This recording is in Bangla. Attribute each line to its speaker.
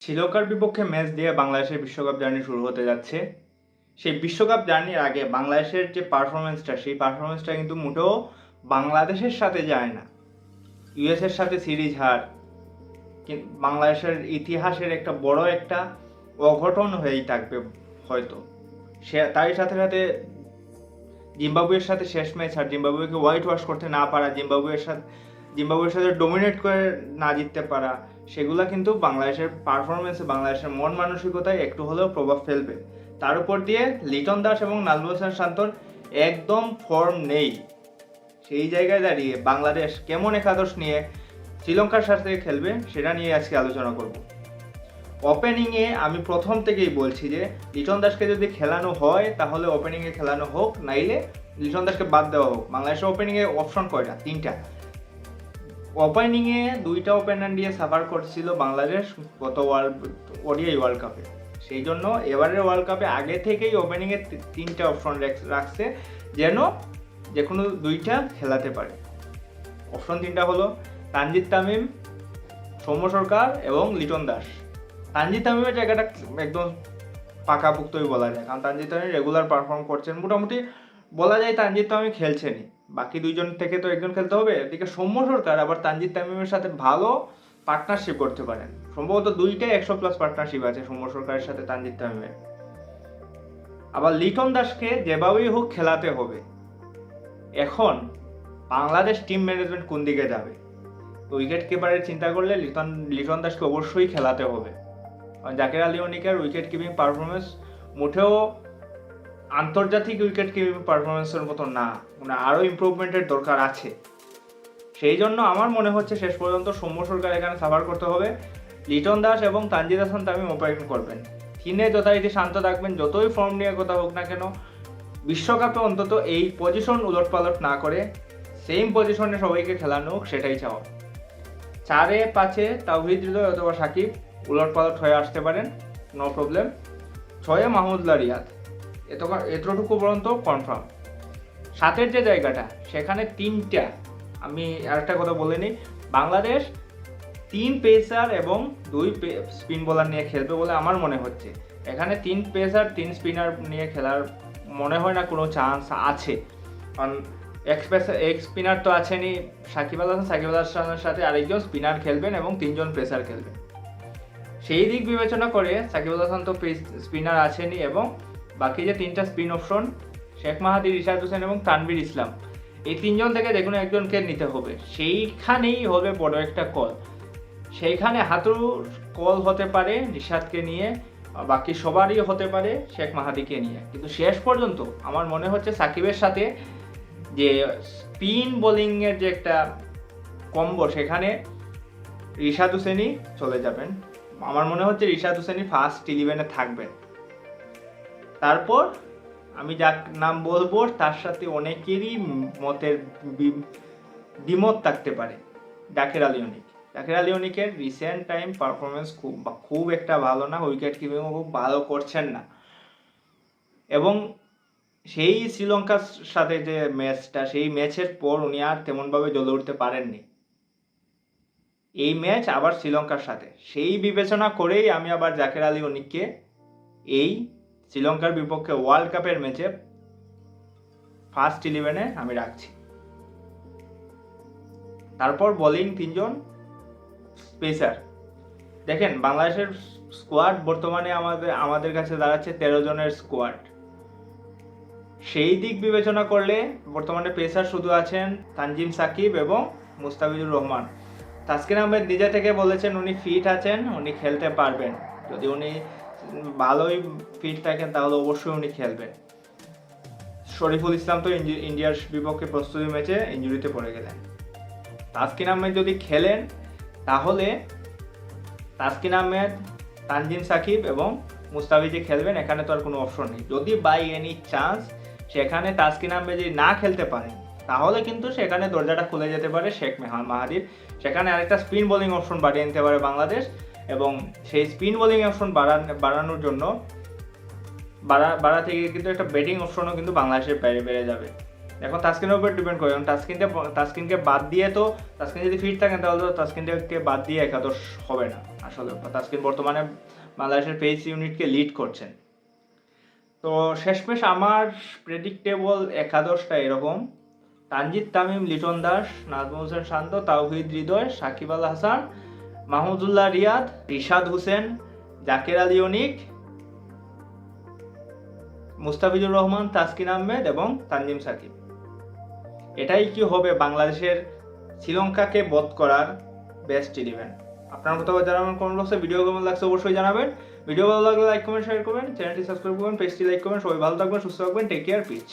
Speaker 1: শ্রীলঙ্কার বিপক্ষে ম্যাচ দিয়ে বাংলাদেশের বিশ্বকাপ জার্নি শুরু হতে যাচ্ছে। সেই বিশ্বকাপ জার্নির আগে বাংলাদেশের যে পারফরমেন্সটা, সেই পারফরমেন্সটা কিন্তু মোটেও বাংলাদেশের সাথে যায় না। ইউএসের সাথে সিরিজ হার বাংলাদেশের ইতিহাসের একটা বড় একটা অঘটন হয়েই থাকবে হয়তো। তারই সাথে সাথে জিম্বাবুয়ের সাথে শেষ ম্যাচ আর জিম্বাবুয়েকে হোয়াইট ওয়াশ করতে না পারা, জিম্বাবুয়ের সাথে ডোমিনেট করে না জিততে পারা, সেগুলা কিন্তু বাংলাদেশের পারফরমেন্সে, বাংলাদেশের মন মানসিকতায় একটু হলেও প্রভাব ফেলবে। তার উপর দিয়ে লিটন দাস এবং নাজমুল হাসান শান্তর একদম ফর্ম নেই। সেই জায়গায় দাঁড়িয়ে বাংলাদেশ কেমন একাদশ নিয়ে শ্রীলঙ্কার সাথে খেলবে সেটা নিয়ে আজকে আলোচনা করব। ওপেনিংয়ে আমি প্রথম থেকেই বলছি যে লিটন দাসকে যদি খেলানো হয় তাহলে ওপেনিংয়ে খেলানো হোক, নাইলে লিটন দাসকে বাদ দেওয়া হোক। বাংলাদেশের ওপেনিংয়ে অপশন কয়টা? 3টা। ওপেনিংয়ে 2টা ওপেনার দিয়ে সাফার করছিল বাংলাদেশ গত ওডিআই ওয়ার্ল্ড কাপে। সেই জন্য এবারের ওয়ার্ল্ড কাপে আগে থেকেই ওপেনিংয়ে 3টা অপশন রাখছে, যেন যে কোনো 2টা খেলাতে পারে। অপশন 3টা হলো তানজিদ তামিম, সৌম্য সরকার এবং লিটন দাস। তানজিদ তামিমের জায়গাটা একদম পাকাপুক্তই বলা যায়, কারণ তানজিদ তামিম রেগুলার পারফর্ম করছেন, মোটামুটি বলা যায় তানজিদ তামিম খেলছেনই। বাকি 2জন থেকে তো একজন খেলতে হবে। এদিকে সৌম্য সরকার আবার তানজিদ তামিমের সাথে ভালো পার্টনারশিপ করতে পারেন। সম্ভবত 2টাই 100+ পার্টনারশিপ আছে সৌম্য সরকারের সাথে তানজিদ তামিমের। আবার লিটন দাসকে যেভাবেই হোক খেলাতে হবে। এখন বাংলাদেশ টিম ম্যানেজমেন্ট কোন দিকে যাবে? উইকেট কিপারের চিন্তা করলে লিটন দাসকে অবশ্যই খেলাতে হবে। জাকের আলী অনিকের উইকেট কিপিং পারফরমেন্স মোটেও আন্তর্জাতিক উইকেট কিপিং পারফরমেন্সের মতো না, মানে আরও ইমপ্রুভমেন্টের দরকার আছে। সেই জন্য আমার মনে হচ্ছে শেষ পর্যন্ত সৌম্য সরকার এখানে সাফার করতে হবে। লিটন দাস এবং তানজিদ হাসান তামিম ওপেনিং করবেন। তিনে যথারীতি শান্ত থাকবেন, যতই ফর্ম নিয়ে কথা হোক না কেন। বিশ্বকাপে অন্তত এই পজিশন উলটপালট না করে সেম পজিশনে সবাইকে খেলানো হোক, সেটাই চাওয়া। 4-5 তাওহিদ হৃদয় অথবা সাকিব উলটপালট হয়ে আসতে পারেন, নো প্রবলেম। 6 মাহমুদুল্লাহ রিয়াদ, এতটুকু পর্যন্ত কনফার্ম। 7-এর যে জায়গাটা, সেখানে 3টা, আমি আরেকটা কথা বলে নিই, বাংলাদেশ 3 পেসার এবং 2 স্পিন বোলার নিয়ে খেলবে বলে আমার মনে হচ্ছে। এখানে 3 পেসার 3 স্পিনার নিয়ে খেলার মনে হয় না কোনো চান্স আছে, কারণ এক স্পিনার তো আছেনই সাকিব আল হাসানের সাথে আরেকজন স্পিনার খেলবেন এবং 3জন পেসার খেলবেন। সেই দিক বিবেচনা করে সাকিব আল হাসান তো স্পিনার আছেনই, এবং বাকি যে 3টা স্পিন অপশন শেখ মাহাদি, রিশাদ হোসেন এবং তানভীর ইসলাম, এই 3জন থেকে যে কোনো একজনকে নিতে হবে। সেইখানেই হবে বড় একটা কল। সেইখানে হাতুড় কল হতে পারে রিশাদকে নিয়ে, বাকি সবারই হতে পারে শেখ মাহাদিকে নিয়ে। কিন্তু শেষ পর্যন্ত আমার মনে হচ্ছে সাকিবের সাথে যে স্পিন বোলিংয়ের যে একটা কম্বো, সেখানে রিশাদ হোসেনই চলে যাবেন। আমার মনে হচ্ছে রিশাদ হোসেনই ফার্স্ট 11-এ থাকবেন। তারপর আমি যার নাম বলবো তার সাথে অনেকেরই মতের দ্বিমত থাকতে পারে, জাকের আলী অনিকের রিসেন্ট টাইম পারফরমেন্স খুব একটা ভালো না, উইকেট কিপিংও খুব ভালো করছেন না, এবং সেই শ্রীলঙ্কার সাথে যে ম্যাচটা, সেই ম্যাচের পর উনি আর তেমনভাবে জ্বলে উঠতে পারেননি। এই ম্যাচ আবার শ্রীলঙ্কার সাথে, সেই বিবেচনা করেই আমি আবার জাকের আলী অনিককে এই শ্রীলঙ্কার বিপক্ষে ওয়ার্ল্ড কাপের ম্যাচে ফার্স্ট 11-এ আমি রাখছি। তারপর বোলিং 3জন পেসার। দেখেন বাংলাদেশের স্কোয়াড বর্তমানে আমাদের কাছে দাঁড়াচ্ছে 13 জনের স্কোয়াড। সেই দিক বিবেচনা করলে বর্তমানে পেসার শুধু আছেন তানজিম সাকিব এবং মুস্তাফিজুর রহমান। তাসকিন আহমেদ নিজে থেকে বলেছেন উনি ফিট আছেন, উনি খেলতে পারবেন। যদি উনি ভালোই ফিট থাকেন তাহলে অবশ্যই উনি খেলবেন। শরীফুল ইসলাম তো ইন্ডিয়ার বিপক্ষে প্রস্তুতি ম্যাচে ইনজুরিতে পড়ে গেলেন। তাসকিন আহমেদ যদি খেলেন তাহলে তাসকিন আহমেদ, তানজিম সাকিব এবং মুস্তাফিজি খেলবেন, এখানে তো আর কোনো অপশন নেই। যদি বাই এনি চান্স সেখানে তাসকিন আহমেদ যদি না খেলতে পারেন, তাহলে কিন্তু সেখানে দরজাটা খুলে যেতে পারে শেখ মাহাদির। সেখানে আরেকটা স্পিন বোলিং অপশন বাড়িয়ে নিতে পারে বাংলাদেশ, এবং সেই স্পিন বোলিং অপশন বাড়ানোর জন্য বাড়া থেকে কিন্তু একটা ব্যাটিং অপশনও কিন্তু বাংলাদেশের বেড়ে যাবে। এখন তাসকিনের উপর ডিপেন্ড করে, কারণ তাসকিনকে বাদ দিয়ে তো, তাসকিন যদি ফিট থাকেন তাহলে তো তাসকিনকে বাদ দিয়ে একাদশ হবে না। আর আসলে তাসকিন বর্তমানে বাংলাদেশের পেস ইউনিটকে লিড করছেন। তো শেষমেশ আমার প্রেডিক্টেবল একাদশটা এরকম: তানজিদ তামিম, লিটন দাস, নাজমুল হোসেন শান্ত, তাওহিদ হৃদয়, সাকিব আল হাসান, মাহমুদুল্লাহ রিয়াদ, রিশাদ হোসেন, জাকের আলী অনিক, মুস্তাফিজুর রহমান, তাসকিন আহমেদ এবং তানজিম সাকিব। এটাই কি হবে বাংলাদেশের শ্রীলঙ্কাকে বধ করার বেস্ট 11? আপনার মতামত জানাবেন কমেন্ট বক্সে। ভিডিও কেমন লাগছে অবশ্যই জানাবেন। ভিডিও ভালো লাগলে লাইক কমেন্ট শেয়ার করবেন, চ্যানেলটি সাবস্ক্রাইব করবেন, পেজটি লাইক করবেন। সবাই ভালো থাকবেন, সুস্থ থাকবেন, টেক কেয়ার, পিচ।